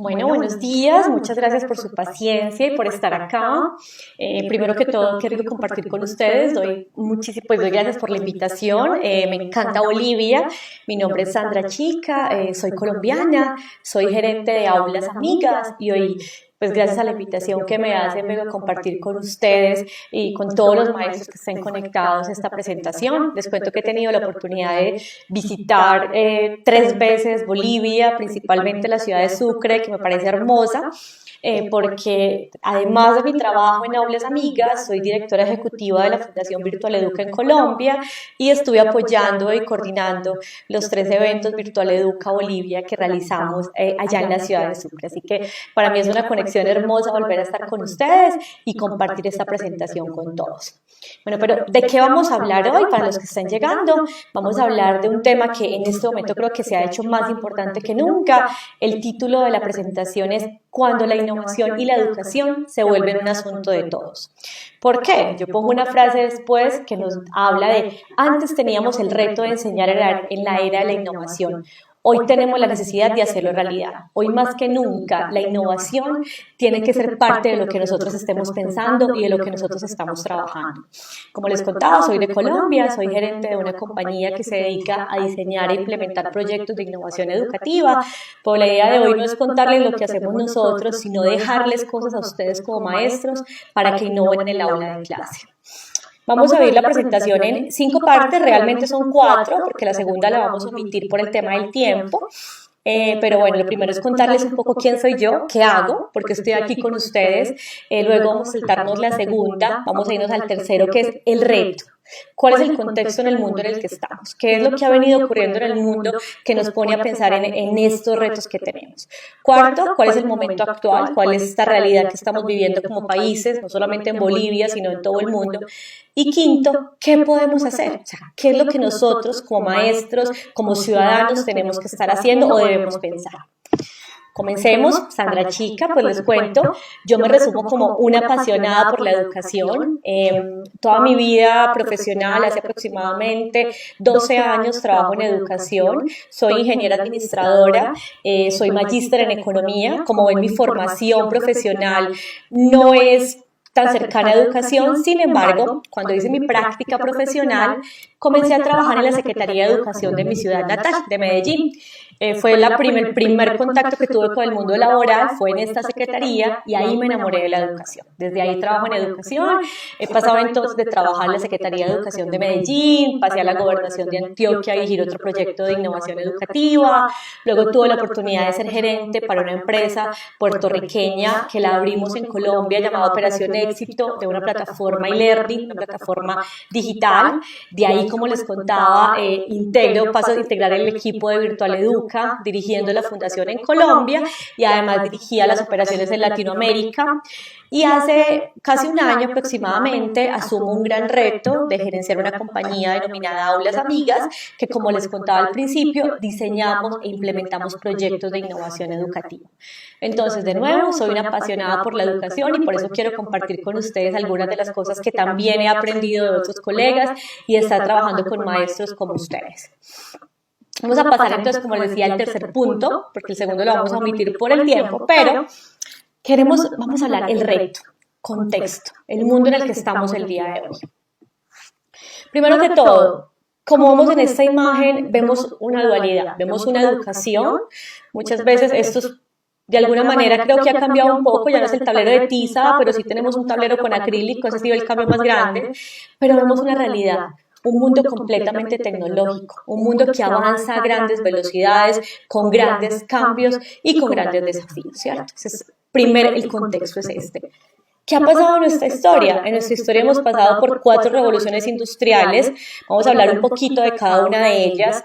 Bueno, buenos días, muchas gracias por su paciencia y por estar acá. Primero que todo, quiero compartir con ustedes, doy gracias por la invitación. Me encanta Bolivia, mi nombre es Sandra Chica, soy colombiana, soy gerente de Aulas Amigas y hoy, pues gracias a la invitación que me hacen, vengo a compartir con ustedes y con todos los maestros que estén conectados a esta presentación. Les cuento que he tenido la oportunidad de visitar 3 veces Bolivia, principalmente la ciudad de Sucre, que me parece hermosa, porque además de mi trabajo en Aulas Amigas, soy directora ejecutiva de la Fundación Virtual Educa en Colombia y estuve apoyando y coordinando los 3 eventos Virtual Educa Bolivia que realizamos allá en la ciudad de Sucre. Así que para mí es una conexión hermosa volver a estar con ustedes y compartir esta presentación con todos. Bueno, pero ¿de qué vamos a hablar hoy? Para los que están llegando, vamos a hablar de un tema que en este momento creo que se ha hecho más importante que nunca. El título de la presentación es Cuando la innovación y la educación se vuelven un asunto de todos. ¿Por qué? Yo pongo una frase después que nos habla de antes teníamos el reto de enseñar en la era de la innovación. Hoy tenemos la necesidad de hacerlo realidad. Hoy más que nunca, la innovación tiene que ser parte de lo que nosotros estemos pensando y de lo que nosotros estamos trabajando. Como les contaba, soy de Colombia, soy gerente de una compañía que se dedica a diseñar e implementar proyectos de innovación educativa. Pero la idea de hoy no es contarles lo que hacemos nosotros, sino dejarles cosas a ustedes como maestros para que innoven en el aula de clase. Vamos a ver la presentación en 5 partes, realmente son 4, porque la segunda la vamos a omitir por el tema del tiempo. Pero bueno, lo primero es contarles un poco quién soy yo, qué hago, porque estoy aquí con ustedes. Luego vamos a saltarnos la segunda, vamos a irnos al tercero, que es el reto. ¿Cuál es el contexto en el mundo en el que estamos? ¿Qué es lo que ha venido ocurriendo en el mundo que nos pone a pensar en estos retos que tenemos? Cuarto, ¿cuál es el momento actual? ¿Cuál es esta realidad que estamos viviendo como países, no solamente en Bolivia, sino en todo el mundo? Y quinto, ¿qué podemos hacer? O sea, ¿qué es lo que nosotros como maestros, como ciudadanos tenemos que estar haciendo o debemos pensar? Comencemos, Sandra Chica, pues les cuento, yo me resumo como una apasionada por la educación. Toda mi vida profesional, hace aproximadamente 12 años trabajo en educación, soy ingeniera administradora, soy magíster en economía. Como ven, mi formación profesional no es tan cercana a educación. Sin embargo, cuando hice mi práctica profesional, comencé a trabajar en la Secretaría de Educación de mi ciudad natal, de Medellín. Fue el primer contacto que tuve con el mundo laboral, fue en esta secretaría y ahí me enamoré de la educación. Desde ahí trabajo en educación, he pasado entonces de trabajar en la Secretaría de Educación de Medellín, pasé a la Gobernación de Antioquia a dirigir otro proyecto de innovación educativa, luego tuve la oportunidad de ser gerente para una empresa puertorriqueña que la abrimos en Colombia llamada Operación Éxito, de una plataforma e-learning, una plataforma digital. De ahí, como les contaba, paso a integrar el equipo de Virtual Educa, dirigiendo la fundación en Colombia y además dirigía las operaciones en Latinoamérica. Y hace casi un año aproximadamente asumo un gran reto de gerenciar una compañía denominada Aulas Amigas, que como les contaba al principio, diseñamos e implementamos proyectos de innovación educativa. Entonces, de nuevo, soy una apasionada por la educación y por eso quiero compartir con ustedes algunas de las cosas que también he aprendido de otros colegas y estar trabajando con maestros como ustedes. Vamos a pasar entonces, como les decía, al tercer punto, porque el segundo lo vamos a omitir por el tiempo, pero vamos a hablar el reto, contexto, el mundo en el que estamos el día de hoy. Primero que todo, como vemos en esta imagen, vemos una dualidad, vemos una educación, muchas veces de alguna manera creo que ha cambiado un poco, ya no es el tablero de tiza, pero sí tenemos un tablero con acrílico, ese ha sido el cambio más grande, pero vemos una realidad. Un mundo completamente tecnológico, un mundo que avanza a grandes velocidades, con grandes cambios y con grandes desafíos, ¿cierto? Entonces, el contexto es este. ¿Qué ha pasado en nuestra historia? En nuestra historia hemos pasado por 4 revoluciones industriales, vamos a hablar un poquito de cada una de ellas.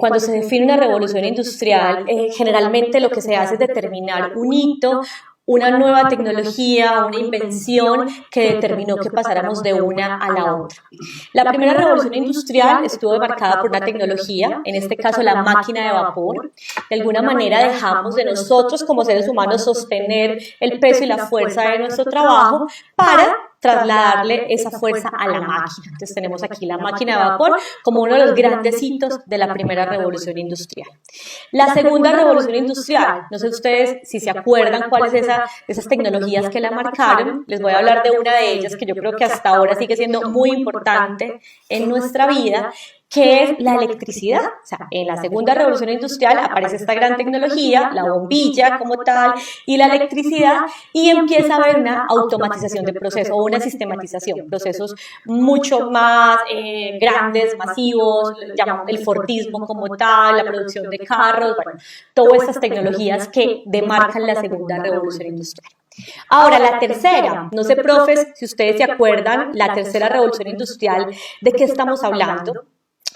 Cuando se define una revolución industrial, generalmente lo que se hace es determinar un hito, una nueva tecnología, una invención que determinó que pasáramos de una a la otra. La primera revolución industrial estuvo marcada por una tecnología, en este caso la máquina de vapor. De alguna manera dejamos de nosotros como seres humanos sostener el peso y la fuerza de nuestro trabajo para trasladarle esa fuerza a la máquina. Entonces tenemos aquí la máquina de vapor como uno de los grandes hitos de la primera revolución industrial. La segunda revolución industrial, no sé ustedes si se acuerdan cuáles es esas tecnologías que la marcaron, les voy a hablar de una de ellas que yo creo que hasta ahora sigue siendo muy importante en nuestra vida, que es la electricidad. O sea, en la segunda revolución industrial aparece esta gran tecnología, la bombilla como tal, y la electricidad, y empieza a haber una automatización de procesos o una sistematización, procesos mucho más grandes, masivos, llamamos el Fordismo como tal, la producción de carros, bueno, todas estas tecnologías que demarcan la segunda revolución industrial. Ahora, la tercera, no sé, profes, si ustedes se acuerdan, la tercera revolución industrial, ¿de qué estamos hablando?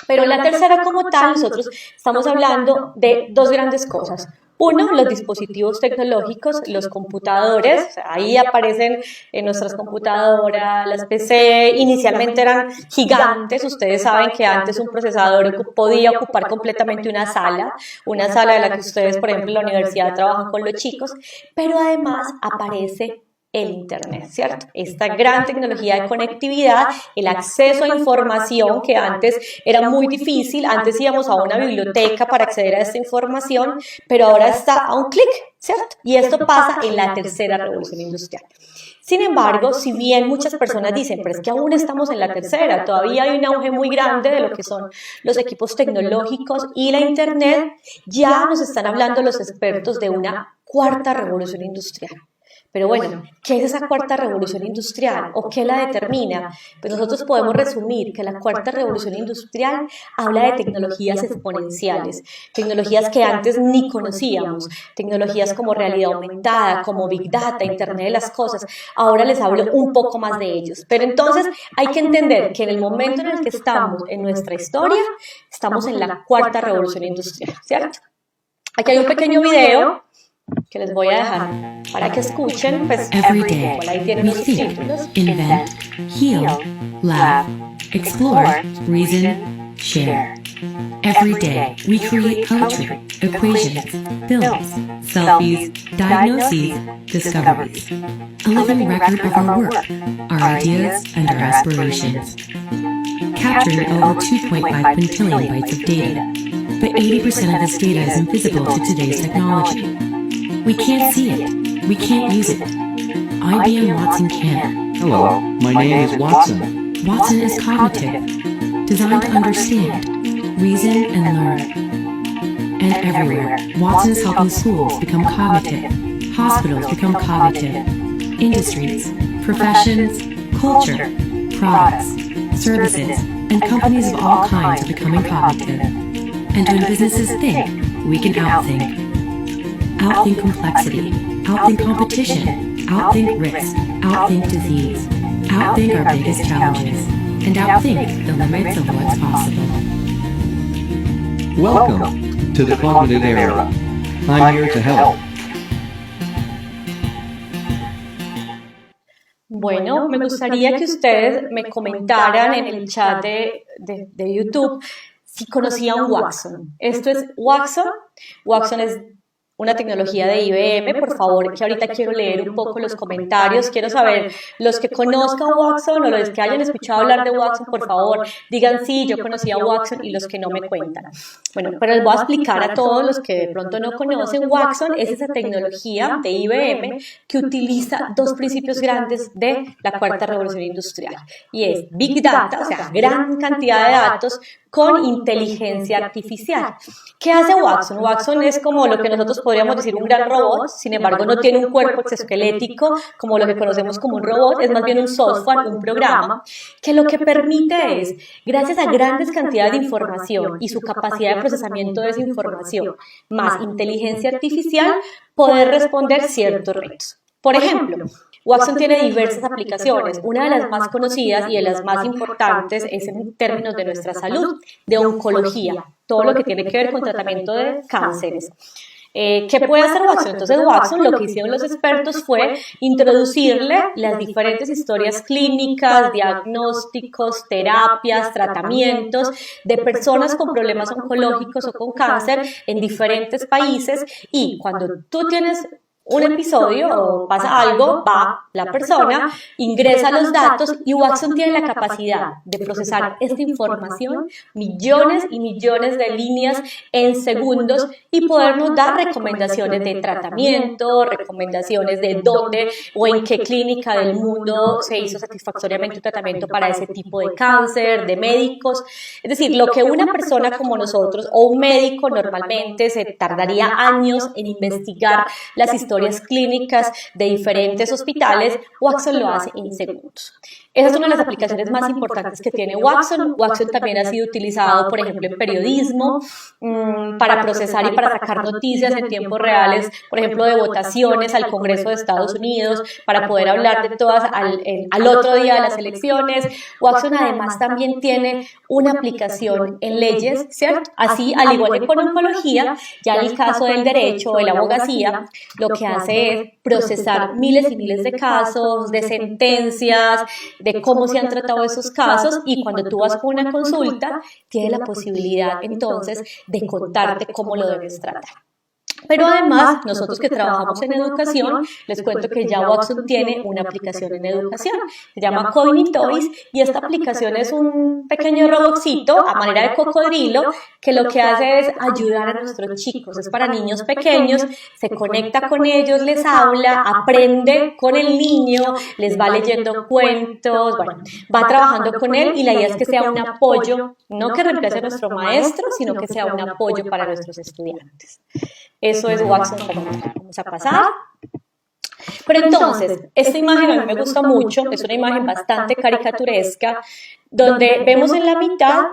Pero en la tercera como tal, nosotros estamos hablando de dos grandes cosas. Uno, los dispositivos tecnológicos, los computadores, o sea, ahí aparecen en nuestras computadoras, las PC, inicialmente eran gigantes, ustedes saben que antes un procesador podía ocupar completamente una sala de la que ustedes, por ejemplo, en la universidad trabajan con los chicos, pero además aparece el Internet, ¿cierto? Esta gran tecnología de conectividad, el acceso a información que antes era muy difícil, antes íbamos a una biblioteca para acceder a esta información, pero ahora está a un clic, ¿cierto? Y esto pasa en la tercera revolución industrial. Sin embargo, si bien muchas personas dicen, pero es que aún estamos en la tercera, todavía hay un auge muy grande de lo que son los equipos tecnológicos y la Internet, ya nos están hablando los expertos de una cuarta revolución industrial. Pero bueno, ¿qué es esa cuarta revolución industrial o qué la determina? Pues nosotros podemos resumir que la cuarta revolución industrial habla de tecnologías exponenciales, tecnologías que antes ni conocíamos, tecnologías como realidad aumentada, como Big Data, Internet de las cosas. Ahora les hablo un poco más de ellos. Pero entonces hay que entender que en el momento en el que estamos en nuestra historia, estamos en la cuarta revolución industrial, ¿cierto? Aquí hay un pequeño video que les voy a dejar para que escuchen, pues Every day, ahí tienen we los think, subtítulos. invent, heal, laugh, explore, reason, share. Every day, we create poetry, equations, films, selfies, diagnoses, discoveries. A living record of our work, our ideas, and our aspirations. Capturing over 2.5 quintillion bytes of data, but 80% of this data is invisible to today's technology. We can't see it. We can't use it. IBM Watson can. Hello, my name is Watson. Watson is cognitive, designed to understand, reason, and learn. And everywhere, Watson is helping schools become cognitive, hospitals become cognitive, industries, professions, culture, products, services, and companies of all kinds are becoming cognitive. And when businesses think, we can outthink. Outthink complexity, outthink competition, outthink risk, outthink disease, outthink our biggest challenges, and outthink the limits of what's possible. Welcome to the Cognitive Era. I'm here to help. Bueno, me gustaría que ustedes me comentaran en el chat de YouTube si conocían Watson. Esto es Watson. Watson es una tecnología de IBM, por favor, que ahorita quiero leer un poco los comentarios, quiero saber, los que conozcan Watson o los que hayan escuchado hablar de Watson, por favor, digan sí, yo conocía Watson, y los que no me cuentan. Bueno, pero les voy a explicar a todos los que de pronto no conocen. Watson es esa tecnología de IBM que utiliza dos principios grandes de la cuarta revolución industrial, y es Big Data, o sea, gran cantidad de datos, con inteligencia artificial. ¿Qué hace Watson? Watson es como lo que nosotros podríamos decir un gran robot, sin embargo no tiene un cuerpo exoesquelético como lo que conocemos como un robot, es más bien un software, un programa, que lo que permite es, gracias a grandes cantidades de información y su capacidad de procesamiento de esa información, más inteligencia artificial, poder responder ciertos retos. Por ejemplo, Watson tiene diversas aplicaciones. Una de las más conocidas y de las más importantes es en términos de nuestra salud, de oncología, todo lo que tiene que ver con tratamiento de cánceres. ¿Qué puede hacer Watson? Entonces Watson, lo que hicieron los expertos fue introducirle las diferentes historias clínicas, diagnósticos, terapias, tratamientos de personas con problemas oncológicos o con cáncer en diferentes países, y cuando tú tienes un episodio o pasa algo, va la persona, ingresa los datos y Watson tiene la capacidad de procesar esta información, millones y millones de líneas en segundos y podernos dar recomendaciones de tratamiento, recomendaciones de dónde o en qué clínica del mundo se hizo satisfactoriamente un tratamiento para ese tipo de cáncer, de médicos. Es decir, lo que una persona como nosotros o un médico normalmente se tardaría años en investigar las historias clínicas de diferentes hospitales, Watson lo hace en segundos. Esa es una de las aplicaciones más importantes que tiene Watson. Watson también ha sido utilizado, por ejemplo, en periodismo, para procesar y para sacar noticias en tiempos reales, por ejemplo, de votaciones al Congreso de Estados Unidos, para poder hablar de todas al otro día de las elecciones. Watson además también tiene una aplicación en leyes, ¿cierto? Así, al igual que con oncología, ya en el caso del derecho o de la abogacía, lo que hace es procesar miles y miles de casos, de sentencias, de cómo se han tratado esos casos, y cuando tú vas con una consulta, tienes la posibilidad entonces de contarte cómo lo debes tratar. Pero además, nosotros que trabajamos en educación, les cuento que ya Watson tiene una aplicación en educación, se llama Cognitoys, y esta aplicación es un pequeño robotcito a manera de cocodrilo que lo que hace es ayudar a nuestros chicos, es para niños pequeños, se conecta con ellos, les habla, aprende con el niño, les va leyendo cuentos, bueno, va trabajando con él, y la idea es que sea un apoyo, no que reemplace a nuestro maestro, sino que sea un apoyo para nuestros estudiantes. Eso es Watson como tal. Vamos a pasar. Pero entonces, esta imagen a mí me gusta mucho, es una imagen bastante caricaturesca, donde vemos en la mitad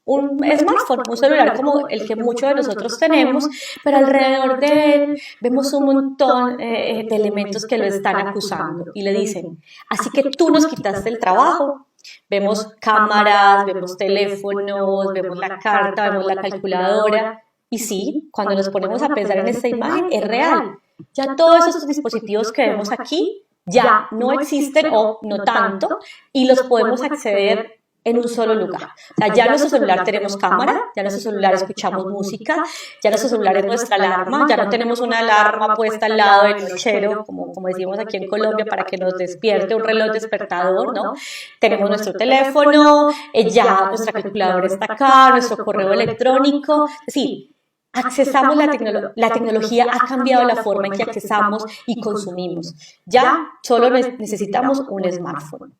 un smartphone, un celular como el que muchos de nosotros tenemos, pero alrededor de él vemos un montón de elementos que lo están acusando y le dicen, así que tú nos quitaste el trabajo. Vemos cámaras, vemos teléfonos, vemos la carta, vemos la calculadora. Y sí, cuando nos ponemos a pensar en esta imagen, es real. Ya todos esos dispositivos que vemos aquí ya no existen o no tanto, y los podemos acceder en un solo lugar. O sea, ya en nuestro celular tenemos cámara, ya en nuestro celular escuchamos música, ya en nuestro celular es nuestra alarma, ya no tenemos una alarma puesta al lado del nochero, como decimos aquí en Colombia, para que nos despierte un reloj despertador, ¿no? Tenemos nuestro teléfono, ya nuestra calculadora está acá, nuestro correo electrónico, sí. Accesamos la tecnología ha cambiado la forma en que accesamos y consumimos. Ya solo necesitamos un smartphone.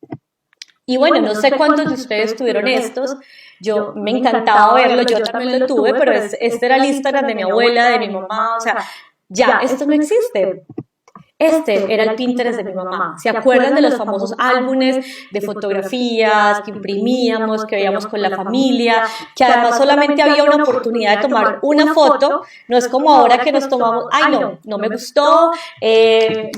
Y bueno, no sé cuántos de ustedes tuvieron estos. Yo me encantaba verlo, yo también lo tuve, pero este era el Instagram de mi abuela, de mi mamá, o sea, ya esto no existe. Este era el Pinterest de mi mamá. ¿Se acuerdan de los famosos álbumes de fotografías que imprimíamos, que veíamos con la familia, que además solamente había una oportunidad de tomar una foto? No es como ahora que nos tomamos, ay no me gustó,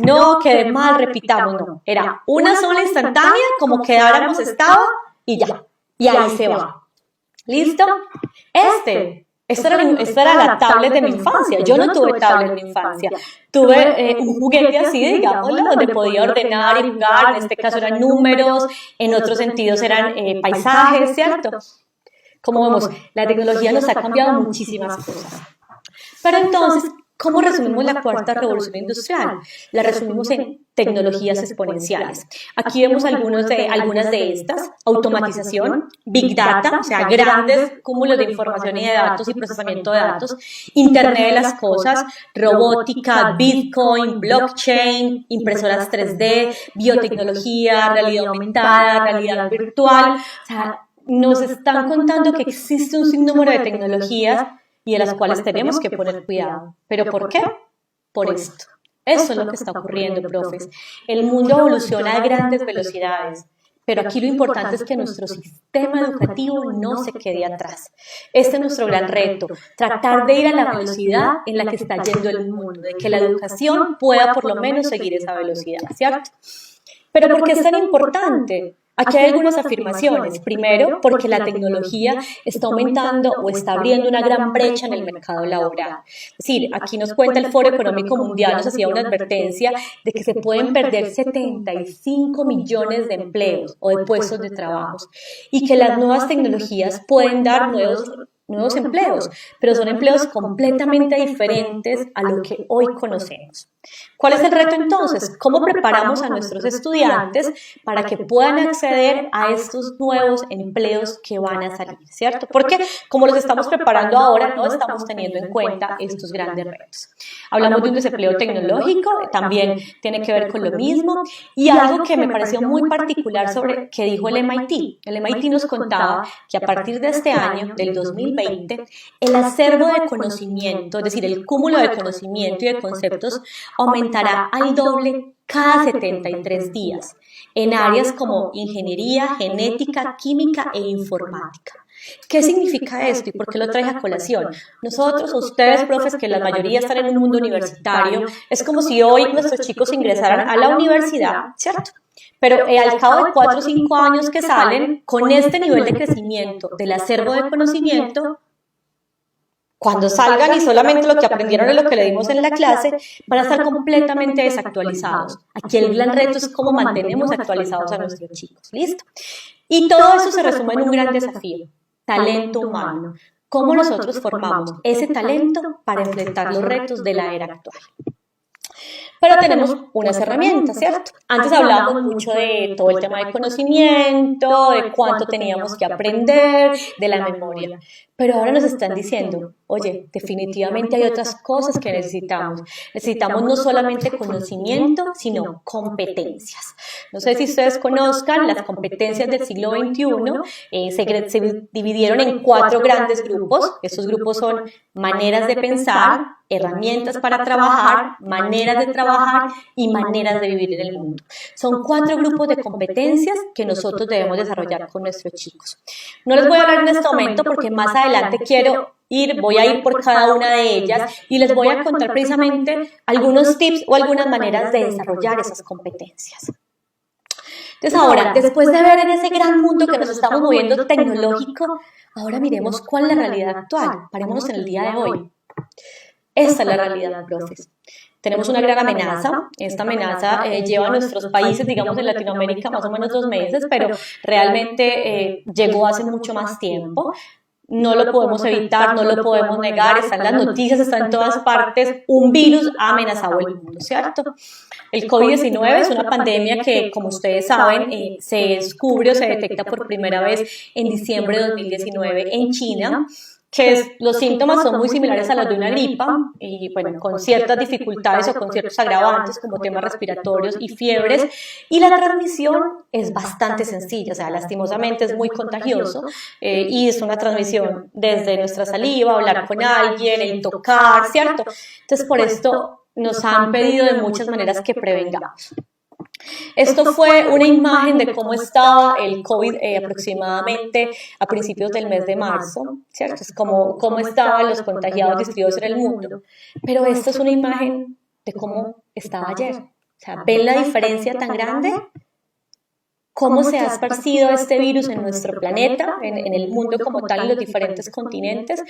no, quedé mal, repitamos, no. Era una sola instantánea, como quedáramos estaba y ya. Y ahí se va. ¿Listo? Esta era la tablet de mi infancia. Yo no tuve tablet en mi infancia. Tuve un juguete así, digámoslo, donde podía ordenar y jugar. En este caso eran números, en otros sentidos eran paisajes, ¿cierto? Como vemos, la tecnología nos ha cambiado muchísimas cosas. Pero entonces, ¿cómo resumimos la cuarta revolución industrial? La resumimos en tecnologías exponenciales. Aquí vemos algunas de estas: automatización, big data, o sea, grandes cúmulos de información y de datos y procesamiento de datos, Internet de las cosas, robótica, Bitcoin, blockchain, impresoras 3D, biotecnología, realidad aumentada, realidad virtual. O sea, nos están contando que existe un sinnúmero de tecnologías y de las cuales tenemos que poner cuidado. ¿Pero por qué? Por esto. Eso es lo que está ocurriendo, profes. El mundo evoluciona a grandes velocidades, pero aquí lo importante es que nuestro sistema educativo no se quede atrás. Este es nuestro gran reto, tratar de ir a la velocidad en la que está yendo el mundo, de que la educación pueda por lo menos seguir esa velocidad, ¿cierto? Pero ¿por qué es tan importante? Aquí hay algunas afirmaciones. Primero, porque la tecnología está aumentando o está abriendo una gran brecha en el mercado laboral. Es decir, aquí nos cuenta el Foro Económico Mundial, nos hacía una advertencia de que se pueden perder 75 millones de empleos o de puestos de trabajo, y que las nuevas tecnologías pueden dar nuevos empleos, pero son empleos completamente diferentes a lo que hoy conocemos. ¿Cuál es el reto entonces? ¿Cómo preparamos a nuestros estudiantes para que puedan acceder a estos nuevos empleos que van a salir, ¿cierto? Porque como los estamos preparando ahora, no estamos teniendo en cuenta estos grandes retos. Hablamos de un desempleo tecnológico, también tiene que ver con lo mismo, y algo que me pareció muy particular sobre que dijo el MIT. El MIT nos contaba que a partir de este año, del 2020, el acervo de conocimiento, es decir, el cúmulo de conocimiento y de conceptos aumentará al doble cada 73 días en áreas como ingeniería, genética, química e informática. ¿Qué significa esto y por qué lo traje a colación? Nosotros, ustedes, profes, que la mayoría están en un mundo universitario, es como si hoy nuestros chicos ingresaran a la universidad, ¿cierto? Pero al cabo de 4 o 5 años que salen, con este nivel de crecimiento del acervo de conocimiento, cuando salgan y solamente lo que aprendieron es lo que le dimos en la clase, van a estar completamente desactualizados. Aquí el gran reto es cómo mantenemos actualizados a nuestros chicos, ¿listo? Y todo eso se resume en un gran desafío, talento humano. ¿Cómo nosotros formamos ese talento para enfrentar los retos de la era actual? Pero tenemos unas herramientas, ¿cierto? Antes hablábamos mucho de todo el tema de conocimiento, de cuánto teníamos que aprender, de la memoria. Pero ahora nos están diciendo, oye, definitivamente hay otras cosas que necesitamos. Necesitamos no solamente conocimiento, sino competencias. No sé si ustedes conozcan las competencias del siglo XXI. Se dividieron en 4 grandes grupos. Estos grupos son maneras de pensar, herramientas para trabajar, maneras de trabajar y maneras de vivir en el mundo. Son 4 grupos de competencias que nosotros debemos desarrollar con nuestros chicos. No les voy a hablar en este momento porque más adelante voy a ir por cada una de ellas y les voy a contar precisamente algunos tips o algunas maneras de desarrollar esas competencias. Entonces ahora, después de ver en ese gran mundo que nos estamos moviendo tecnológico, ahora miremos cuál es la realidad actual. Parémonos en el día de hoy. Esta es la realidad, profes. Tenemos una gran amenaza. Esta amenaza lleva a nuestros países, digamos en Latinoamérica, más o menos 2 meses, pero realmente llegó hace mucho más tiempo. No lo podemos evitar, no lo podemos negar, están las noticias, está en todas partes. Un virus ha amenazado el mundo, ¿cierto? El COVID-19 es una pandemia que, como ustedes saben, se descubre o se detecta por primera vez en diciembre de 2019 en China, que los síntomas son muy similares a los de una gripa y bueno, con ciertas dificultades o con ciertos agravantes como temas respiratorios y fiebres, y la transmisión es bastante sencilla, o sea, lastimosamente es muy contagioso y es una transmisión desde nuestra saliva, hablar con alguien, el tocar, ¿cierto? Entonces por esto nos han pedido de muchas maneras que prevengamos. Esto fue una imagen de cómo estaba el COVID aproximadamente a principios del mes de marzo, ¿cierto? Es como cómo estaban los contagiados distribuidos en el mundo. Pero esta es una imagen de cómo estaba ayer. O sea, ¿ven la diferencia tan grande? ¿Cómo se ha esparcido este virus en nuestro planeta, en el mundo como tal, en los diferentes continentes?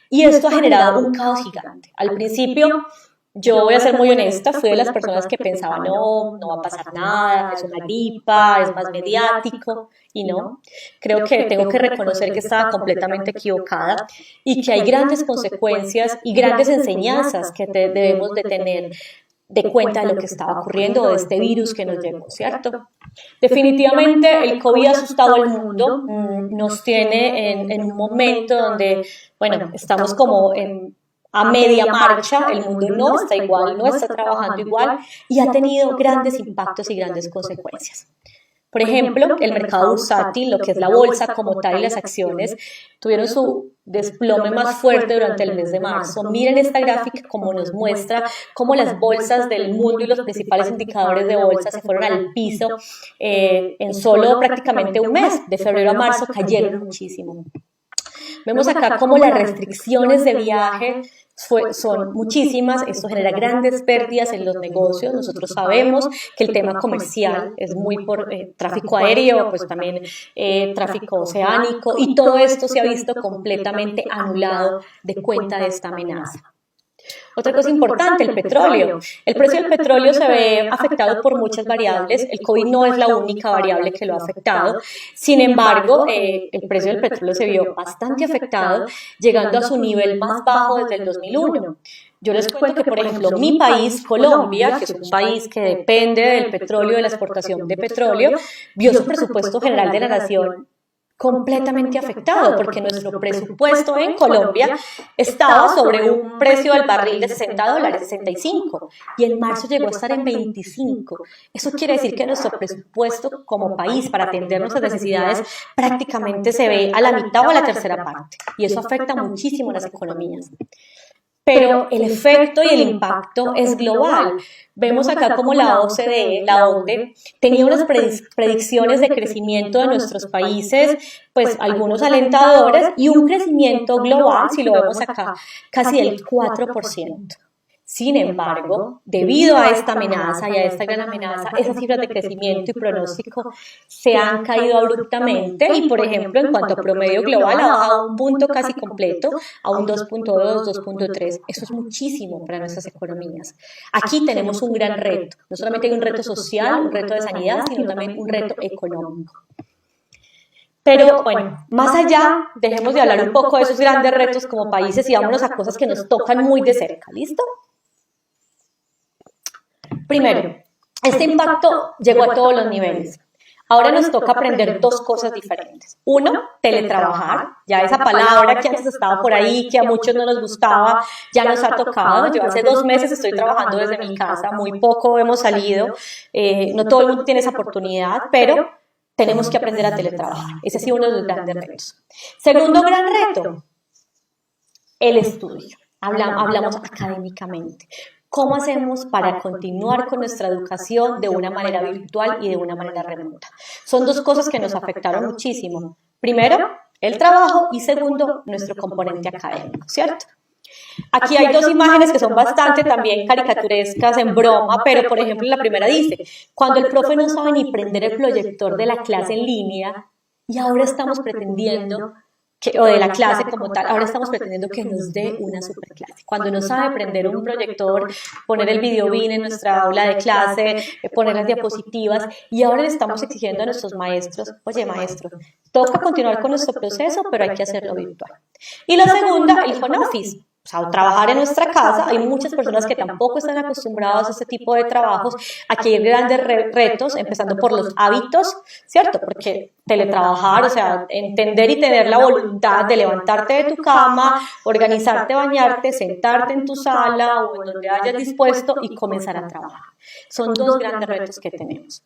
Y esto ha generado un caos gigante. Al principio, yo voy a ser muy honesta, fui de las personas que pensaban, no va a pasar nada, es una gripa, es más mediático, y no. Creo que tengo que reconocer que estaba completamente equivocada y que hay grandes consecuencias y grandes enseñanzas que debemos de tener de cuenta de lo que estaba ocurriendo, de este virus que nos llegó, ¿cierto? Definitivamente el COVID ha asustado al mundo, nos tiene en un momento donde, bueno, estamos como a media marcha, el mundo no está igual, no está trabajando igual y ha tenido grandes impactos y grandes consecuencias. Por ejemplo, el mercado bursátil, lo que es la bolsa como tal y las acciones, tuvieron su desplome más fuerte durante el mes de marzo. Miren esta gráfica como nos muestra cómo las bolsas del mundo y los principales indicadores de bolsa se fueron al piso en solo prácticamente un mes, de febrero a marzo cayeron muchísimo. Vemos acá cómo las restricciones de viaje son muchísimas, esto genera grandes pérdidas en los negocios. Nosotros sabemos que el tema comercial es muy por tráfico aéreo, pues también tráfico oceánico, y todo esto se ha visto completamente anulado de cuenta de esta amenaza. Otra cosa importante, el petróleo. El precio del petróleo se ve afectado por muchas variables. El COVID no es la única variable que lo ha afectado. Sin embargo, el precio del petróleo se vio bastante afectado, llegando a su nivel más bajo desde el 2001. Yo les cuento que, por ejemplo, mi país, Colombia, que es un país que depende del petróleo, de la exportación de petróleo, vio su presupuesto general de la nación completamente afectado, porque nuestro presupuesto en Colombia estaba sobre un precio del barril de $60, 65, y en marzo llegó a estar en 25. Eso quiere decir que nuestro presupuesto como país para atender nuestras necesidades prácticamente se ve a la mitad o a la tercera parte, y eso afecta muchísimo a las economías. Pero el efecto y el impacto es global. Vemos acá como la OCDE, la OCDE, tenía unas predicciones de crecimiento de nuestros países, pues algunos alentadores, y un crecimiento global, si lo vemos acá, casi del 4%. Sin embargo, debido a esta amenaza y a esta gran amenaza, esas cifras de crecimiento y pronóstico se han caído abruptamente y, por ejemplo, en cuanto a promedio global, ha bajado un punto casi completo, a un 2.2, 2.3. Eso es muchísimo para nuestras economías. Aquí tenemos un gran reto. No solamente hay un reto social, un reto de sanidad, sino también un reto económico. Pero bueno, más allá, dejemos de hablar un poco de esos grandes retos como países y vámonos a cosas que nos tocan muy de cerca. ¿Listo? Primero, este impacto llegó a todos los niveles. Ahora nos toca aprender dos cosas diferentes. Uno, teletrabajar. Ya esa palabra que antes estaba por ahí, que a muchos no nos gustaba, ya nos ha tocado. Yo hace 2 meses estoy trabajando desde mi casa, muy poco hemos salido. No todo el mundo tiene esa oportunidad, pero tenemos que aprender a teletrabajar. Ese ha sido uno de los grandes retos. Segundo gran reto, el estudio. Hablamos académicamente. ¿Cómo hacemos para continuar con nuestra educación de una manera virtual y de una manera remota? Son dos cosas que nos afectaron muchísimo. Primero, el trabajo y segundo, nuestro componente académico, ¿cierto? Aquí hay dos imágenes que son bastante también caricaturescas, en broma, pero por ejemplo la primera dice, cuando el profe no sabe ni prender el proyector de la clase en línea y ahora estamos pretendiendo o de la clase como tal, ahora estamos pretendiendo que nos dé una superclase. Cuando no sabe prender un proyector, poner el video bien en nuestra aula de clase, poner las diapositivas, y ahora le estamos exigiendo a nuestros maestros, oye maestro, toca continuar con nuestro proceso, pero hay que hacerlo virtual. Y la segunda, el home office. O sea, trabajar en nuestra casa, hay muchas personas que tampoco están acostumbradas a este tipo de trabajos. Aquí hay grandes retos, empezando por los hábitos, ¿cierto? Porque teletrabajar, o sea, entender y tener la voluntad de levantarte de tu cama, organizarte, bañarte, sentarte en tu sala o en donde hayas dispuesto y comenzar a trabajar. Son dos grandes retos que tenemos.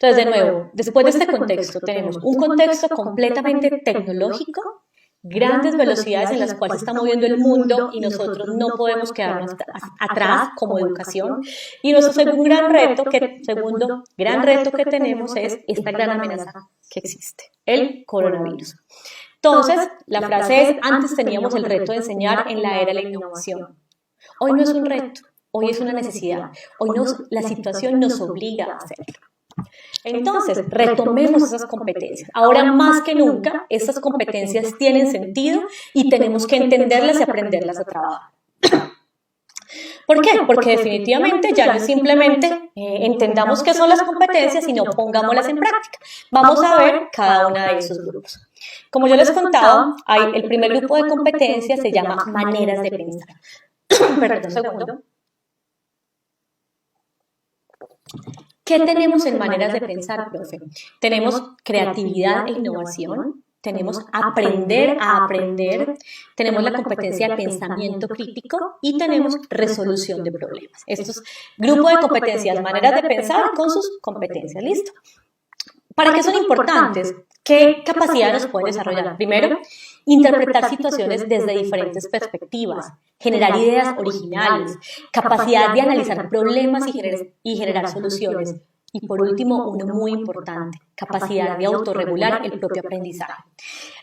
Entonces, de nuevo, después de este contexto, tenemos un contexto completamente tecnológico, grandes velocidades en las cuales se está moviendo el mundo y nosotros no podemos quedarnos atrás como educación. Y nuestro segundo gran reto que tenemos es esta gran amenaza que existe, el coronavirus. Entonces, la frase es, antes teníamos el reto de enseñar en la era de la innovación. Hoy no es un reto, hoy es una necesidad. Hoy la situación nos obliga a hacerlo. Entonces, retomemos esas competencias. Ahora más que nunca, esas competencias tienen sentido y tenemos que entenderlas y aprenderlas a trabajar. ¿Por qué? Porque definitivamente ya no es simplemente entendamos qué son las competencias, sino pongámoslas en práctica. Vamos a ver cada una de esos grupos. Como yo les contaba, el primer grupo de competencias se llama maneras de pensar. Perdón, un segundo. ¿Qué tenemos en maneras de pensar, profe? Tenemos creatividad e innovación, tenemos aprender a aprender, tenemos la competencia de pensamiento crítico y tenemos resolución de problemas. Estos grupos de competencias, maneras de pensar con sus competencias, ¿listo? ¿Para qué son importantes? ¿Qué capacidad nos pueden desarrollar? Primero, interpretar situaciones desde diferentes perspectivas, generar ideas originales, capacidad de analizar problemas y generar soluciones. Y por último, uno muy importante, capacidad de autorregular el propio aprendizaje.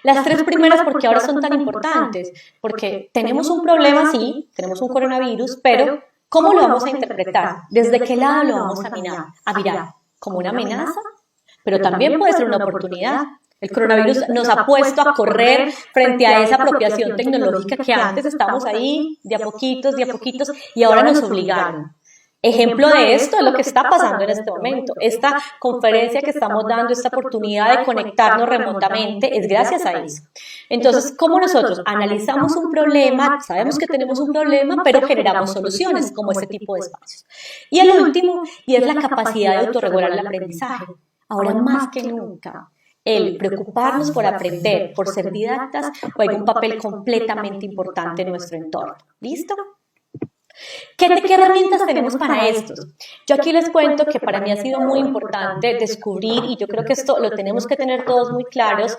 Las tres primeras, ¿por qué ahora son tan importantes? Porque tenemos un problema, sí, tenemos un coronavirus, pero ¿cómo lo vamos a interpretar? ¿Desde qué lado lo vamos a mirar? ¿Como una amenaza? Pero también puede ser una oportunidad. El coronavirus nos ha puesto a correr frente a esa apropiación tecnológica que antes estábamos ahí de a poquitos, y ahora nos obligaron. Ejemplo de esto es lo que está pasando en este momento. Esta conferencia que estamos dando, esta oportunidad de conectarnos remotamente, es gracias a eso. Entonces, ¿cómo nosotros analizamos un problema? Sabemos que tenemos un problema, pero generamos soluciones, como ese tipo de espacios. Y el último, y es la capacidad de autorregular el aprendizaje. Ahora más que nunca, el preocuparnos por aprender, por ser didactas, juega un papel completamente importante en nuestro entorno. ¿Listo? ¿Qué herramientas tenemos para esto? Yo aquí les cuento que para mí ha sido muy importante descubrir, y yo creo que esto lo tenemos que tener todos muy claros,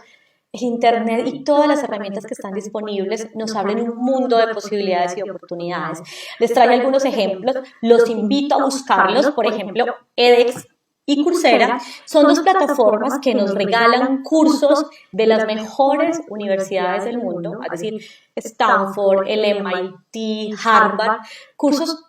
el Internet y todas las herramientas que están disponibles nos abren un mundo de posibilidades y oportunidades. Les traigo algunos ejemplos, los invito a buscarlos, por ejemplo, edX y Coursera son dos plataformas que nos regalan cursos de las mejores universidades del mundo, es decir, Stanford, el MIT, Harvard, cursos,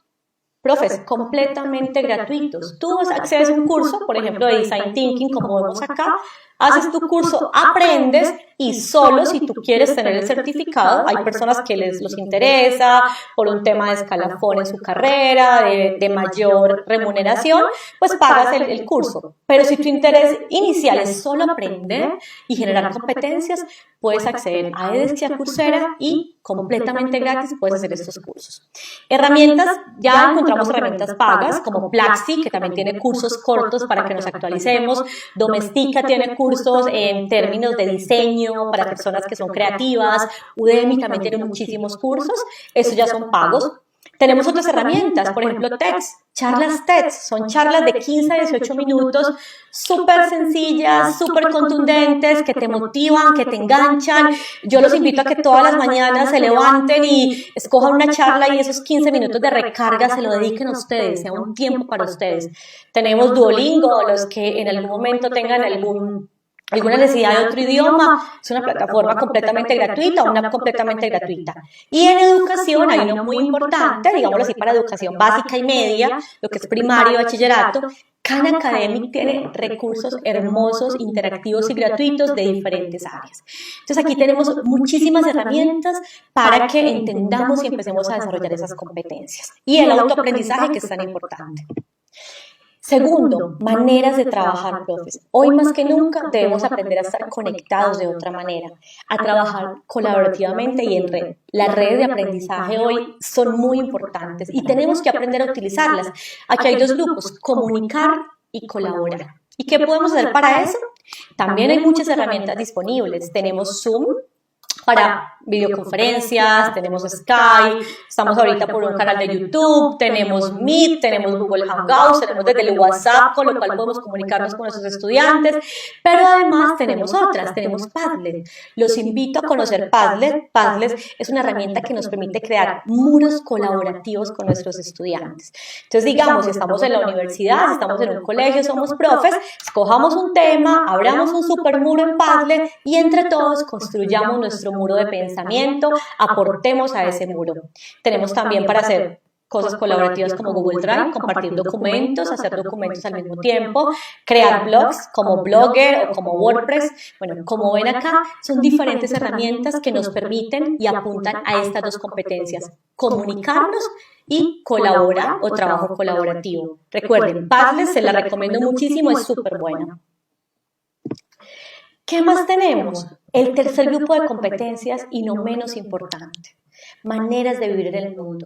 profes, completamente gratuitos. Tú accedes a un curso, por ejemplo, de Design Thinking, como vemos acá, haces tu curso, aprendes y solo si tú quieres tener el certificado, hay personas que los interesa por un tema de escalafón en su carrera, de mayor remuneración, pues pagas el curso. Pero si tu interés inicial es solo aprender y generar competencias, puedes acceder a edX y a Coursera y completamente gratis puedes hacer estos cursos. Herramientas, ya encontramos herramientas pagas como Platzi, que también tiene cursos cortos para que nos actualicemos. Domestika tiene cursos en términos de diseño para personas que son creativas. Udemy también tiene muchísimos cursos. Estos ya son pagos. Tenemos otras herramientas, por ejemplo, TEDx, charlas TEDx, son charlas de 15 a 18 minutos, súper sencillas, súper contundentes, que te motivan, que te enganchan. Yo los invito a que todas las mañanas se levanten y escojan una charla y esos 15 minutos de recarga se lo dediquen a ustedes, sea un tiempo para ustedes. Tenemos Duolingo, los que en algún momento tengan alguna necesidad de otro idioma, es una plataforma completamente gratuita, una app completamente gratuita. Y en educación hay uno muy importante, digámoslo así, para educación básica y media, lo que es primario y bachillerato. Khan Academy tiene recursos hermosos, interactivos y gratuitos de diferentes áreas. Entonces aquí tenemos muchísimas herramientas para que entendamos y empecemos a desarrollar esas competencias. Y el autoaprendizaje, que es tan importante. Segundo, maneras de trabajar, profes. Hoy más que nunca debemos aprender a estar conectados de otra manera, a trabajar colaborativamente y en red. Las redes de aprendizaje hoy son muy importantes y tenemos que aprender a utilizarlas. Aquí hay dos grupos, comunicar y colaborar. ¿Y qué podemos hacer para eso? También hay muchas herramientas disponibles. Tenemos Zoom para videoconferencias, tenemos Skype, estamos ahorita por un canal de YouTube, tenemos Meet, tenemos Google Hangouts, tenemos desde el WhatsApp, con lo cual podemos comunicarnos con nuestros estudiantes, pero además tenemos otras, tenemos Padlet. Los invito a conocer Padlet. Padlet es una herramienta que nos permite crear muros colaborativos con nuestros estudiantes. Entonces, digamos, si estamos en la universidad, si estamos en un colegio, somos profes, escojamos un tema, abramos un super muro en Padlet y entre todos construyamos nuestro muro de pensamiento, aportemos a ese muro. Tenemos también para hacer cosas colaborativas como Google Drive, compartir documentos, hacer documentos al mismo tiempo, crear blogs como Blogger o como WordPress. Bueno, como ven acá, son diferentes herramientas que nos permiten y apuntan a estas dos competencias, comunicarnos y colaborar o trabajo colaborativo. Recuerden, Padlet se la recomiendo muchísimo, es súper buena. ¿Qué más tenemos? El tercer grupo de competencias y no menos importante, maneras de vivir en el mundo.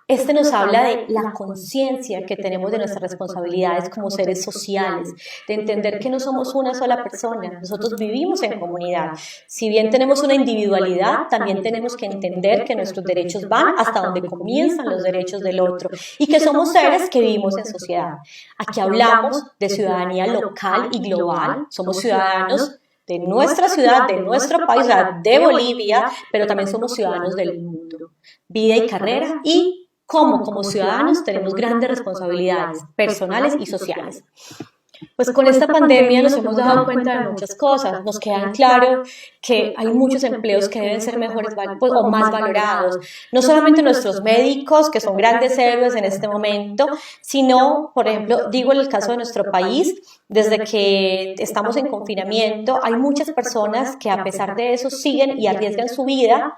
Este nos habla de la conciencia que tenemos de nuestras responsabilidades como seres sociales, de entender que no somos una sola persona, nosotros vivimos en comunidad. Si bien tenemos una individualidad, también tenemos que entender que nuestros derechos van hasta donde comienzan los derechos del otro y que somos seres que vivimos en sociedad. Aquí hablamos de ciudadanía local y global, somos ciudadanos de nuestra ciudad, de nuestro país, de Bolivia, pero también somos ciudadanos del mundo. Vida y carrera y como ciudadanos tenemos grandes responsabilidades personales y sociales. Pues con esta pandemia nos hemos dado cuenta de muchas cosas. Nos queda claro que hay muchos empleos que deben ser mejores pues, o más valorados. No solamente nuestros médicos, que son grandes héroes en este momento, sino, por ejemplo, digo en el caso de nuestro país, desde que estamos en confinamiento, hay muchas personas que a pesar de eso siguen y arriesgan su vida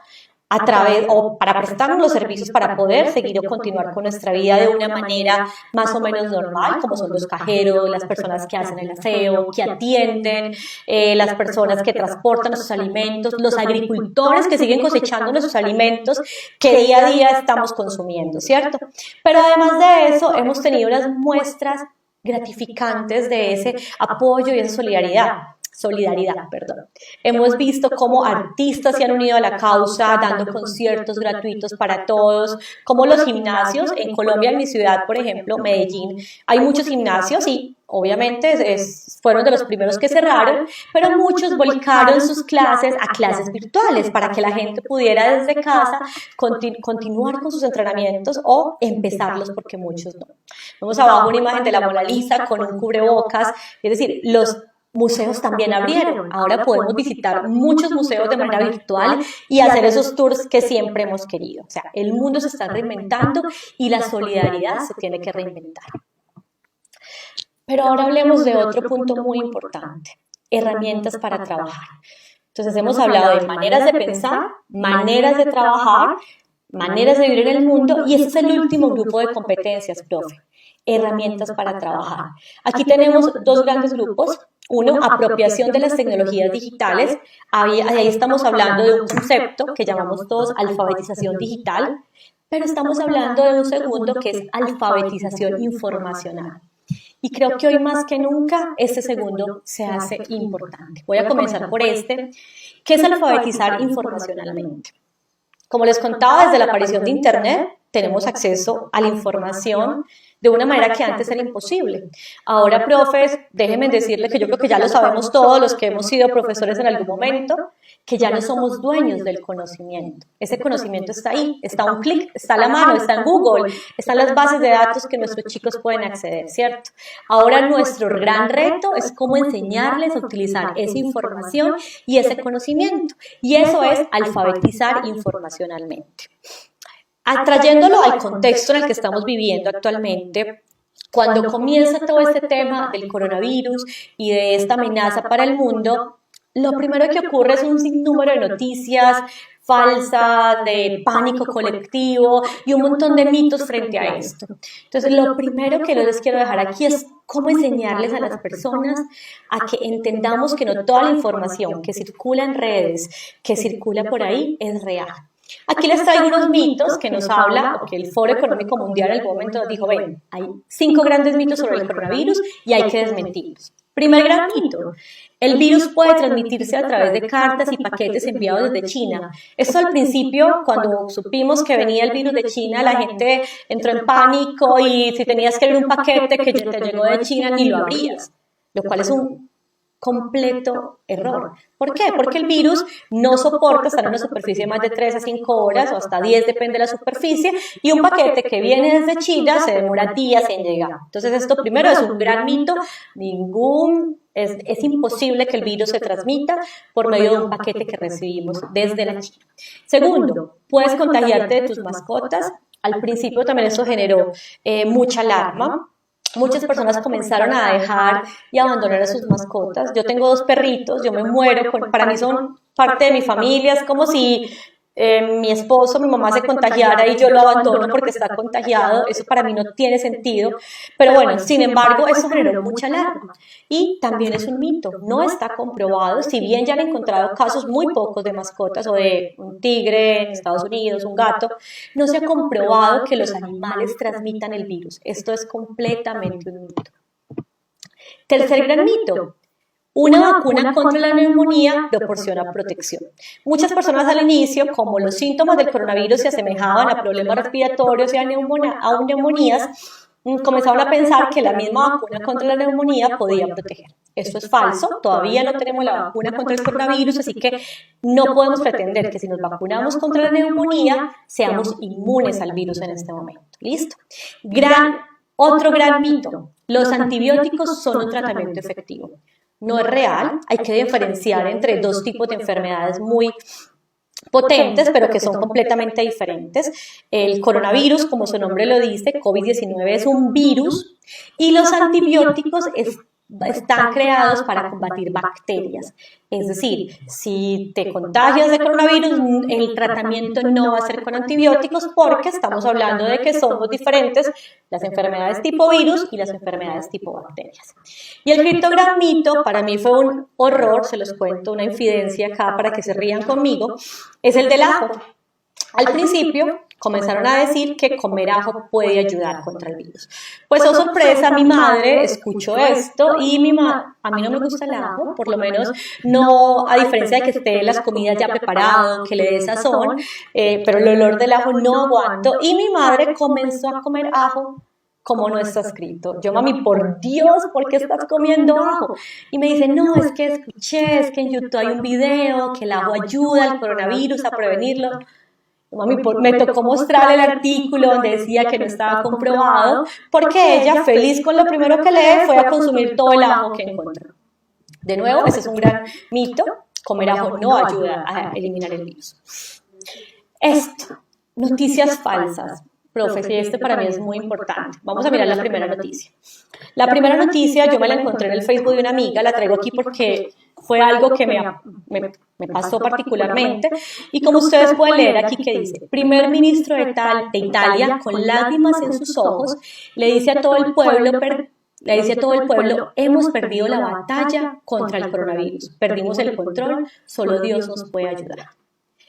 a través o para prestarnos los servicios para poder seguir o continuar con nuestra vida de una manera más o menos normal, como son los cajeros, las personas que hacen el aseo, que atienden, las personas que transportan nuestros alimentos, los agricultores que siguen cosechando nuestros alimentos que día a día estamos consumiendo, ¿cierto? Pero además de eso, hemos tenido unas muestras gratificantes de ese apoyo y esa solidaridad. Hemos visto cómo artistas se han unido a la causa, dando conciertos gratuitos para todos, como los gimnasios. En Colombia, en mi ciudad, por ejemplo, Medellín, hay muchos gimnasios y obviamente fueron de los primeros que cerraron, pero muchos volcaron sus clases a clases virtuales para que la gente pudiera desde casa continuar con sus entrenamientos o empezarlos porque muchos no. Vemos abajo una imagen de la Mona Lisa con un cubrebocas, es decir, los museos también abrieron. Ahora podemos visitar muchos museos de manera virtual y hacer esos tours que siempre hemos querido. O sea, el mundo se está reinventando y la solidaridad se tiene que reinventar. Pero ahora hablemos de otro punto muy importante, herramientas para trabajar. Entonces hemos hablado de maneras de pensar, maneras de trabajar, maneras de vivir en el mundo y ese es el último grupo de competencias, profe. Herramientas para trabajar. Aquí tenemos dos grandes grupos. Uno, apropiación de las tecnologías digitales. Ahí estamos hablando de un concepto que llamamos todos alfabetización digital, pero estamos hablando de un segundo que es alfabetización informacional. Y creo que hoy más que nunca este segundo se hace importante. Voy a comenzar por este, que es alfabetizar informacionalmente. Como les contaba, desde la aparición de Internet tenemos acceso a la información de una manera que antes era imposible. Ahora, profes, déjenme decirles que yo creo que ya lo sabemos todos los que hemos sido profesores en algún momento, que ya no somos dueños del conocimiento. Ese conocimiento está ahí, está a un clic, está a la mano, está en Google, están las bases de datos que nuestros chicos pueden acceder, ¿cierto? Ahora nuestro gran reto es cómo enseñarles a utilizar esa información y ese conocimiento, y eso es alfabetizar informacionalmente. Atrayéndolo al contexto en el que estamos viviendo actualmente, cuando comienza todo este tema del coronavirus y de esta amenaza para el mundo, lo primero que ocurre es un sinnúmero de noticias falsas, de pánico colectivo y un montón de mitos frente a esto. Entonces, lo primero que les quiero dejar aquí es cómo enseñarles a las personas a que entendamos que no toda la información que circula en redes, que circula por ahí, es real. Aquí les traigo unos mitos que nos habla, porque el Foro Económico Mundial en algún momento dijo, ven, hay 5 grandes mitos sobre el coronavirus y hay que desmentirlos. Primer gran mito, el virus puede transmitirse a través de cartas y paquetes enviados desde China. Esto al principio, cuando supimos que venía el virus de China, la gente entró en pánico y si tenías que abrir un paquete que te llegó de China ni lo abrías, lo cual es un completo error. ¿Por qué? Porque el virus no soporta estar en una superficie más de 3 a 5 horas o hasta 10, depende de la superficie, y un paquete que viene desde China se demora días en llegar. Entonces esto primero es un gran mito, es imposible que el virus se transmita por medio de un paquete que recibimos desde la China. Segundo, puedes contagiarte de tus mascotas. Al principio también eso generó mucha alarma. Muchas personas comenzaron a dejar y abandonar a sus mascotas. Yo tengo 2 perritos, yo me muero, para mí son parte de mi familia, es como si mi esposo, mi mamá se contagiara y yo lo abandono porque está contagiado, eso para mí no tiene sentido, pero bueno, sin embargo, eso generó mucha alarma. Y también es un mito, no está comprobado, si bien ya han encontrado casos muy pocos de mascotas o de un tigre en Estados Unidos, un gato, no se ha comprobado que los animales transmitan el virus. Esto es completamente un mito. Tercer gran mito. Una vacuna contra la neumonía proporciona protección. Muchas personas al inicio, como los síntomas del coronavirus se asemejaban a problemas respiratorios y a neumonías, comenzaron a pensar que la misma vacuna contra la neumonía podía proteger. Esto es falso, todavía no tenemos la vacuna contra el coronavirus, así que no podemos pretender que si nos vacunamos contra la neumonía seamos inmunes al virus en este momento. ¿Listo? Otro gran mito. los antibióticos son un tratamiento efectivo. No es real, hay que diferenciar entre dos tipos de enfermedades muy potentes, pero que son completamente diferentes. El coronavirus, como su nombre lo dice, COVID-19 es un virus y los antibióticos están creados para combatir bacterias. Es decir, si te contagias de coronavirus, el tratamiento no va a ser con antibióticos porque estamos hablando de que somos diferentes las enfermedades tipo virus y las enfermedades tipo bacterias. Y el criptograma mito para mí fue un horror, se los cuento, una infidencia acá para que se rían conmigo, es el del ajo. Al principio comenzaron a decir que comer ajo puede ayudar contra el virus. Pues, oh sorpresa, mi madre escuchó esto y a mí no me gusta el ajo, por lo menos no, a diferencia de que esté en las comidas ya preparado, que le dé sazón, pero el olor del ajo no aguanto. Y mi madre comenzó a comer ajo como no está escrito. Yo, mami, por Dios, ¿por qué estás comiendo ajo? Y me dice, no, es que escuché, es que en YouTube hay un video que el ajo ayuda al coronavirus a prevenirlo. Mami, me tocó mostrarle el artículo donde decía que no estaba comprobado, porque ella, feliz con lo primero que lee, fue a consumir todo el ajo que encontró. De nuevo, ese es un gran mito, comer ajo no ayuda a eliminar el virus. Esto, noticias falsas. Profe, sí, este para mí es muy importante. Vamos a mirar la primera noticia. La primera noticia yo me la encontré en el Facebook de una amiga, la traigo aquí porque fue algo que me pasó particularmente. Y como ustedes pueden leer aquí que dice, primer ministro de Italia, con lágrimas en sus ojos, le dice a todo el pueblo, hemos perdido la batalla contra el coronavirus, perdimos el control, solo Dios nos puede ayudar.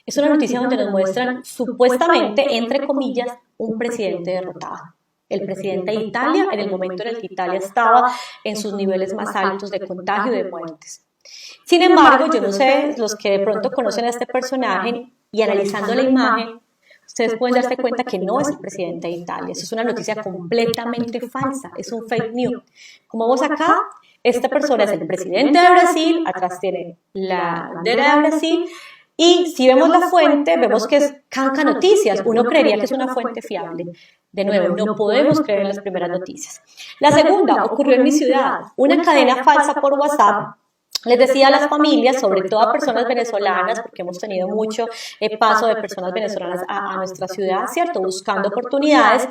Es una noticia donde nos muestran, supuestamente, entre comillas, un presidente derrotado. El presidente de Italia, en el momento en el que Italia estaba en sus niveles más altos de contagio y de muertes. Sin embargo, yo no sé, los que de pronto conocen a este personaje y analizando la imagen, ustedes pueden darse cuenta que no es el presidente de Italia. Eso es una noticia completamente falsa, es un fake news. Como vos acá, esta persona es el presidente de Brasil, atrás tiene la bandera de Brasil, y si vemos la fuente, vemos que es Canca Noticias. Uno creería que es una fuente fiable. De nuevo, no podemos creer en las primeras noticias. La segunda ocurrió en mi ciudad. Una cadena falsa por WhatsApp les decía a las familias, sobre todo a personas venezolanas, porque hemos tenido mucho paso de personas venezolanas a nuestra ciudad, ¿cierto? Buscando oportunidades,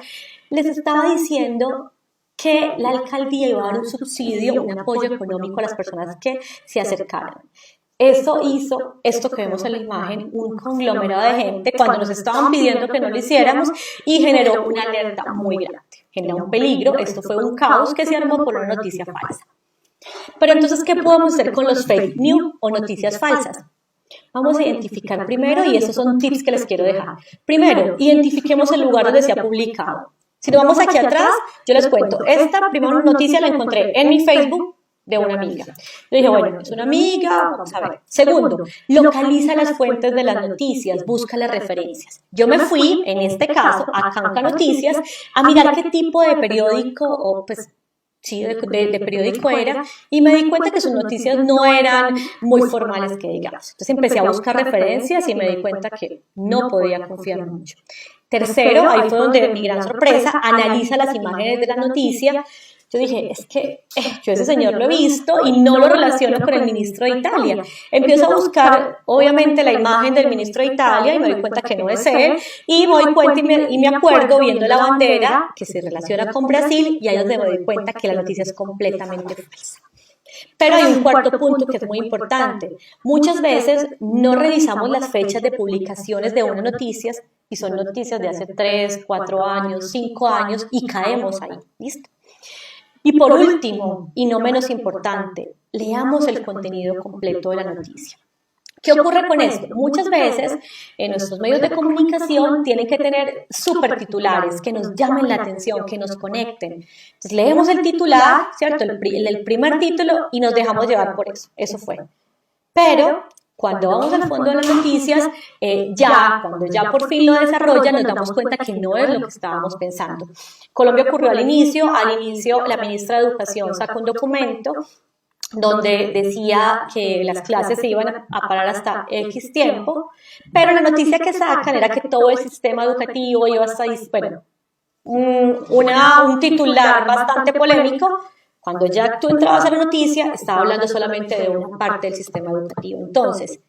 les estaba diciendo que la alcaldía iba a dar un subsidio, un apoyo económico a las personas que se acercaran. Eso hizo, esto que vemos en la imagen, un conglomerado de gente cuando nos estaban pidiendo que no lo hiciéramos y generó una alerta muy grande, generó un peligro, esto fue un caos que se armó por una noticia falsa. Pero entonces, ¿qué podemos hacer con los fake news o noticias falsas? Vamos a identificar primero, y esos son tips que les quiero dejar. Primero, identifiquemos el lugar donde se ha publicado. Si nos vamos aquí atrás, yo les cuento, esta primera noticia la encontré en mi Facebook, de una amiga. Le dije, bueno, es una amiga, vamos a ver. Segundo, localiza las fuentes de las noticias, busca las referencias. Yo me fui, en este caso, a Canca Noticias, a mirar qué tipo de periódico, o pues, sí, de periódico era, y me di cuenta que sus noticias no eran muy formales, que digamos. Entonces empecé a buscar referencias y me di cuenta que no podía confiar mucho. Tercero, ahí fue donde mi gran sorpresa, analiza las imágenes de la noticia. Yo dije, es que yo ese señor lo he visto y no lo relaciono con el ministro de Italia. Empiezo a buscar, obviamente, la imagen del ministro de Italia y me doy cuenta que no es él. Y me doy cuenta y me acuerdo viendo la bandera que se relaciona con Brasil y ahí es donde me doy cuenta que la noticia es completamente falsa. Pero hay un cuarto punto que es muy importante. Muchas veces no revisamos las fechas de publicaciones de unas noticias y son noticias de hace 3, 4 años, 5 años y caemos ahí, ¿listo? Y por último, y no menos importante, leamos el contenido completo de la noticia. ¿Qué ocurre con esto? Muchas veces nuestros medios de comunicación tienen que tener súper titulares que nos llamen la atención, que nos conecten. Entonces leemos el titular, ¿cierto? El primer título y nos dejamos llevar por eso. Eso fue. Pero cuando vamos al fondo de las noticias, cuando ya por fin lo desarrollan, nos damos cuenta que no es lo que estábamos pensando. Colombia ocurrió al inicio la ministra de Educación sacó un documento donde decía que las clases se iban a parar hasta X tiempo, pero la noticia que sacan era que todo el sistema educativo iba a estar, bueno, un titular bastante polémico, cuando ya tú entrabas a la noticia, estaba hablando solamente de una parte del sistema educativo. Entonces,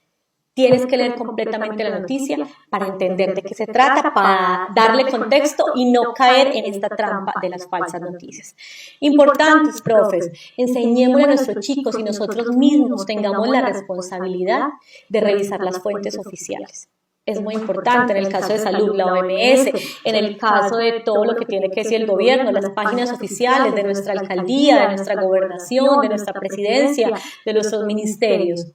tienes que leer completamente la noticia para entender de qué se trata, para darle contexto y no caer en esta trampa de las falsas noticias. Importantes, profes, enseñémosle a nuestros chicos y nosotros mismos tengamos la responsabilidad de revisar las fuentes oficiales. Es muy importante en el caso de salud, la OMS, en el caso de todo lo que tiene que decir el gobierno, las páginas oficiales de nuestra alcaldía, de nuestra gobernación, de nuestra presidencia, de nuestros ministerios.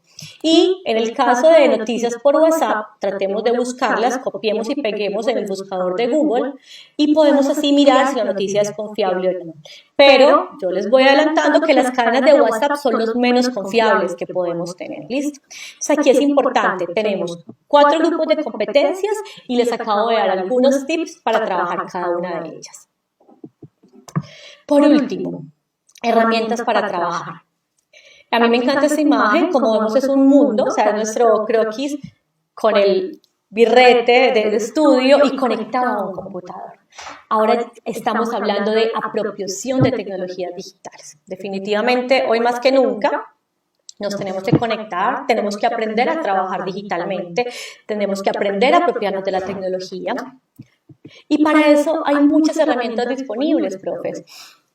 Y en el caso de noticias por WhatsApp, tratemos de buscarlas, copiemos y peguemos en el buscador de Google y podemos así mirar si la noticia es confiable o no. Pero yo les voy adelantando que las cadenas de WhatsApp son los menos confiables que podemos tener, ¿listo? Entonces aquí es importante, tenemos 4 grupos de competencias y les acabo de dar algunos tips para trabajar cada una de ellas. Por último, herramientas para trabajar. A mí me encanta esta imagen, como vemos es un mundo, o sea, nuestro croquis con el birrete de estudio y conectado a un computador. Ahora estamos hablando de apropiación de tecnologías digitales. Definitivamente, hoy más que nunca, nos tenemos que conectar, tenemos que aprender a trabajar digitalmente, tenemos que aprender a apropiarnos de la tecnología. Y para eso hay muchas herramientas disponibles, profes.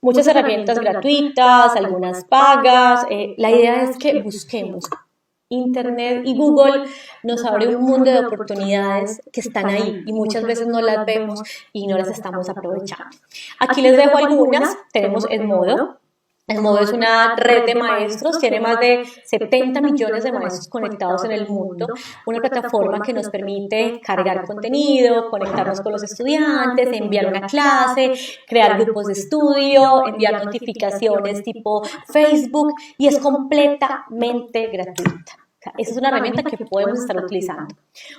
Muchas herramientas gratuitas, algunas pagas. La idea es que busquemos. Internet y Google nos abre un mundo de oportunidades que están ahí y muchas veces no las vemos y no las estamos aprovechando. Aquí les dejo algunas. Tenemos Edmodo. Edmodo es una red de maestros, tiene más de 70 millones de maestros conectados en el mundo, una plataforma que nos permite cargar contenido, conectarnos con los estudiantes, enviar una clase, crear grupos de estudio, enviar notificaciones tipo Facebook y es completamente gratuita. Esa es una herramienta que podemos estar utilizando.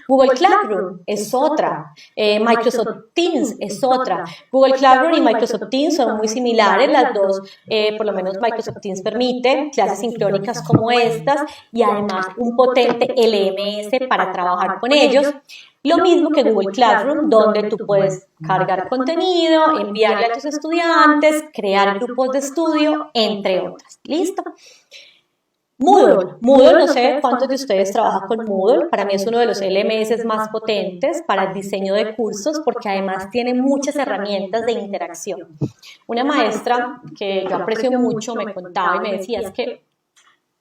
Google Classroom es otra, Microsoft Teams es otra. Google Classroom y Microsoft Teams son muy similares, las dos, por lo menos Microsoft Teams permite clases sincrónicas como estas y además un potente LMS para trabajar con ellos. Lo mismo que Google Classroom, donde tú puedes cargar contenido, enviarle a tus estudiantes, crear grupos de estudio, entre otras. ¿Listo? Moodle, no sé cuántos de ustedes trabajan con Moodle, para mí es uno de los LMS más potentes para el diseño de cursos porque además tiene muchas herramientas de interacción. Una maestra que yo aprecio mucho me contaba y me decía es que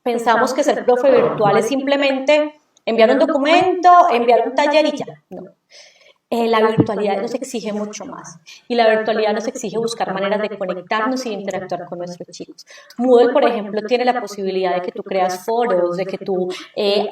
pensamos que ser profe virtual es simplemente enviar un documento, enviar un taller y ya, no. La virtualidad nos exige mucho más y la virtualidad nos exige buscar maneras de conectarnos y interactuar con nuestros chicos. Moodle, por ejemplo, tiene la posibilidad de que tú creas foros, de que tú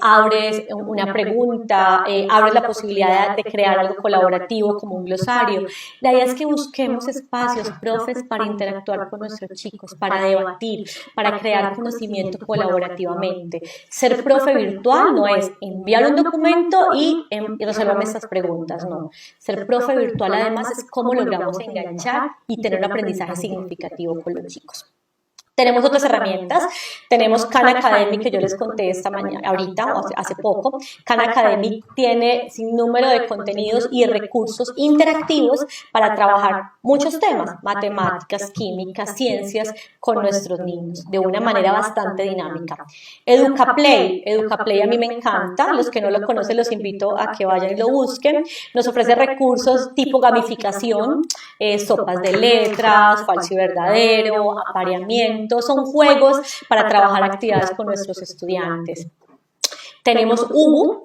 abres una pregunta, abres la posibilidad de crear algo colaborativo como un glosario. La idea es que busquemos espacios, profes, para interactuar con nuestros chicos, para debatir, para crear conocimiento colaborativamente. Ser profe virtual no es enviar un documento y resolverme estas preguntas, no. Ser profe virtual además es cómo logramos enganchar y tener un aprendizaje significativo con los chicos. Tenemos otras herramientas, tenemos Khan Academy que yo les conté esta mañana, ahorita, o hace poco. Khan Academy tiene sin número de contenidos y recursos interactivos para trabajar muchos temas, matemáticas, química, ciencias, con nuestros niños, de una manera bastante dinámica. Educaplay a mí me encanta, los que no lo conocen los invito a que vayan y lo busquen. Nos ofrece recursos tipo gamificación, sopas de letras, falso y verdadero, apareamiento. Son juegos para trabajar actividades con nuestros estudiantes. Tenemos Ubu,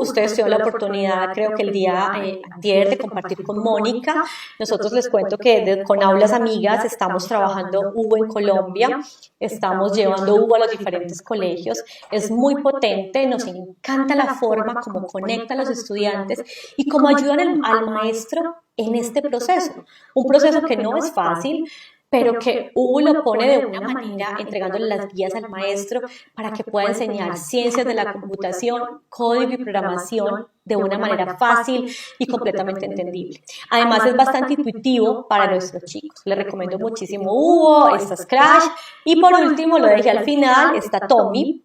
ustedes tuvieron la oportunidad, creo que el día ayer, de compartir con Mónica. Nosotros les cuento que con Aulas Amigas estamos trabajando Ubu en Colombia, estamos llevando Ubu a los diferentes colegios. Es muy potente, nos encanta la forma como conecta a los estudiantes y cómo ayudan al maestro en este proceso. Un proceso que no es fácil, pero que Ubu lo pone de una manera entregándole las guías al maestro para que pueda enseñar ciencias de la computación, código y programación de una manera fácil y completamente entendible. Además es bastante intuitivo para nuestros chicos. Les recomiendo muchísimo Ubu, está Scratch y por último, lo dejé al final, está Tommy.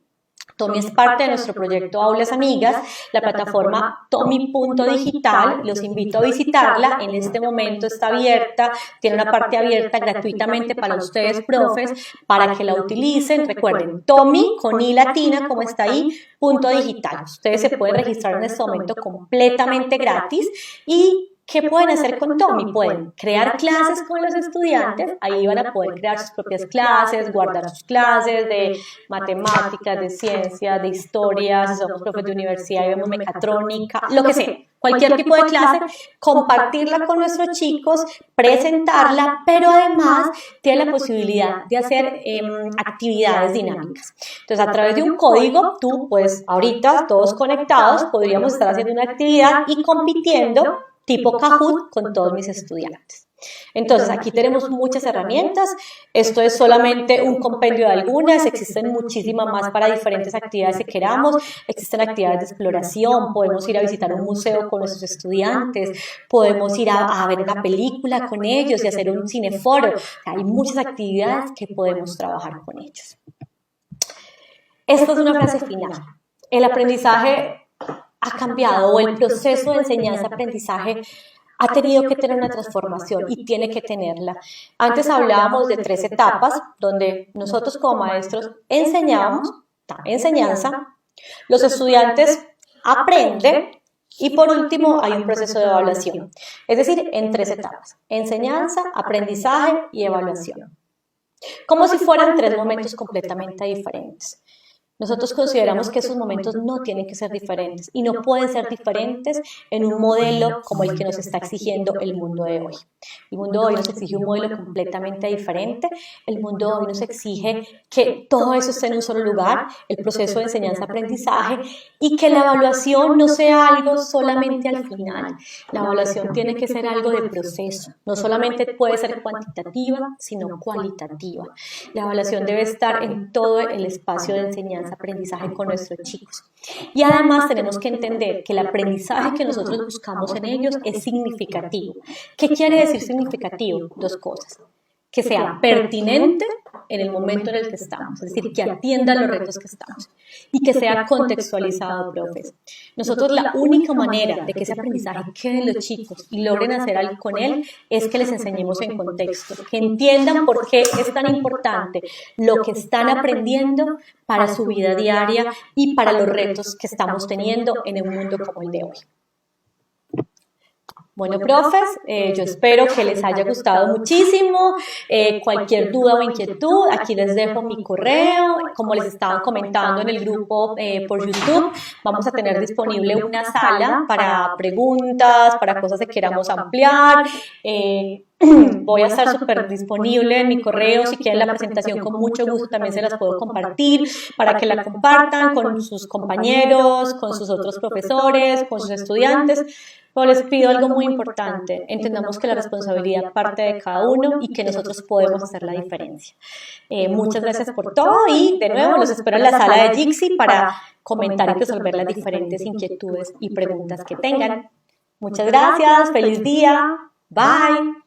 Tommy es parte de nuestro proyecto Aulas Amigas, la plataforma Tommy.digital. Los invito a visitarla. En este momento está abierta, tiene una parte abierta gratuitamente para ustedes, profes, para que la utilicen. Recuerden, Tommy con I latina, como está ahí, .digital. Ustedes se pueden registrar en este momento completamente gratis. ¿Y qué pueden hacer con Tommy? Pueden crear clases con los estudiantes, ahí van a poder crear sus propias clases, guardar sus clases de matemáticas, de ciencia, de historia, si somos profes de universidad y vemos mecatrónica, lo que sea, cualquier tipo de clase, compartirla con nuestros chicos, presentarla, pero además tiene la posibilidad de hacer actividades dinámicas. Entonces, a través de un código, tú, pues ahorita, todos conectados, podríamos estar haciendo una actividad y compitiendo tipo Kahoot con todos mis estudiantes. Entonces, aquí tenemos muchas herramientas. Esto es solamente un compendio de algunas. Existen muchísimas más para diferentes actividades que queramos. Existen actividades de exploración. Podemos ir a visitar un museo con nuestros estudiantes. Podemos ir a ver una película con ellos y hacer un cineforo. Hay muchas actividades que podemos trabajar con ellos. Esta es una frase final. El aprendizaje ha cambiado, o el proceso de enseñanza-aprendizaje ha tenido que tener una transformación y tiene que tenerla. Antes hablábamos de 3 etapas, donde nosotros como maestros enseñábamos, enseñanza, los estudiantes aprenden y por último hay un proceso de evaluación. Es decir, en 3 etapas, enseñanza, aprendizaje y evaluación. Como si fueran 3 momentos completamente diferentes. Nosotros consideramos que esos momentos no tienen que ser diferentes y no pueden ser diferentes en un modelo como el que nos está exigiendo el mundo de hoy. El mundo de hoy nos exige un modelo completamente diferente. El mundo de hoy nos exige que todo eso esté en un solo lugar, el proceso de enseñanza-aprendizaje, y que la evaluación no sea algo solamente al final. La evaluación tiene que ser algo de proceso. No solamente puede ser cuantitativa, sino cualitativa. La evaluación debe estar en todo el espacio de enseñanza-aprendizaje con nuestros chicos. Y además tenemos que entender que el aprendizaje que nosotros buscamos en ellos es significativo. ¿Qué quiere decir significativo? 2 cosas. Que sea pertinente en el momento en el que estamos, es decir, que atienda los retos que estamos y que sea contextualizado, profes. Nosotros la única manera de que ese aprendizaje quede en los chicos y logren hacer algo con él es que les enseñemos en contexto, que entiendan por qué es tan importante lo que están aprendiendo para su vida diaria y para los retos que estamos teniendo en un mundo como el de hoy. Bueno, profes, yo espero que les haya gustado muchísimo. Cualquier duda o inquietud, aquí les dejo mi correo. Como les estaba comentando en el grupo por YouTube, vamos a tener disponible una sala para preguntas, para cosas que queramos ampliar. Voy a estar súper disponible en mi correo. Si quieren la presentación, con mucho gusto también se las puedo compartir para que la compartan con sus compañeros, con sus otros profesores, con sus estudiantes. Pero les pido algo muy importante, entendamos que la responsabilidad parte de cada uno y que nosotros podemos hacer la diferencia. Muchas gracias por todo y de nuevo los espero en la sala de Jixi para comentar y resolver las diferentes inquietudes y preguntas que tengan. Muchas gracias, feliz día, bye.